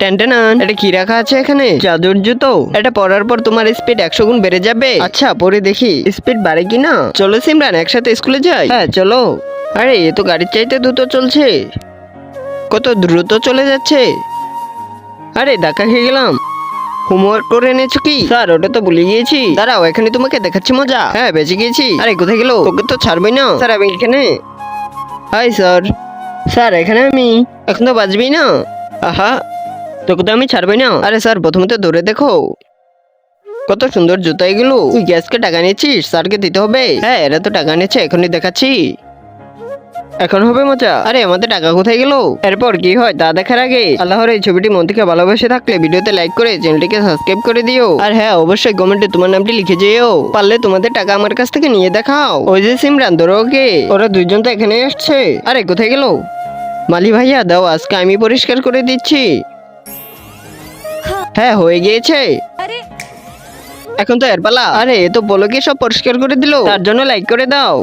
টেনটেনান, এটা কি রাখা আছে এখানে? জাদুর জুতো। এটা পরার পর তোমার স্পিড 100 গুণ বেড়ে যাবে। আচ্ছা, পরে দেখি স্পিড বাড়ে কিনা। চলো সিমরান, একসাথে স্কুলে যাই। হ্যাঁ চলো। আরে এ তো গাড়ির চাইতে দ্রুত চলছে। কত দ্রুত চলে যাচ্ছে। আরে ধাক্কা খেয়ে গেলাম। হোমওয়ার্ক করে এনেছো কি? স্যার ওটা তো ভুলে গিয়েছি। দাঁড়াও, এখানে তোমাকে দেখাচ্ছি মজা। হ্যাঁ বেঁচে গিয়েছি। আরে কোথায় গেল? তোকে তো ছাড়বই না। স্যার আমি এখানে। Hi sir. স্যার এখানে আমি। এখন তো বাজবেই না। আহা, তোকে তো আমি ছাড়বই না। আরে স্যার প্রথমে তো ধরে দেখো। কত সুন্দর জুতা এগুলো। তুই গ্যাসকে টাকা নিয়েছিস? স্যারকে দিতে হবে। হ্যাঁ এরা তো টাকা নিয়েছে, এখনই দেখাচ্ছি। এখন হবে মজা। আরে আমাদের টাকা কোথায় গেল? এরপর কি হয় তা দেখার আগে আল্লাহর এই ছবিটি মন থেকে ভালোবেসে থাকলে ভিডিওতে লাইক করে চ্যানেলটিকে সাবস্ক্রাইব করে দিও। আর হ্যাঁ অবশ্যই কমেন্টে তোমার নামটি লিখে যেও। পারলে তোমাদের টাকা আমার কাছ থেকে নিয়ে দেখাও। ওই যে সিমরান, ধরো ওকে। ওরা দুইজন তো এখানে আসছে। আরে কোথায় গেল? মালি ভাইয়া দাও, আজকে আমি পরিষ্কার করে দিচ্ছি। হ্যাঁ হয়ে গিয়েছে। এখন তো এর পালা। আরে এ তো বলো কি সব পরিষ্কার করে দিল। তার জন্য লাইক করে দাও।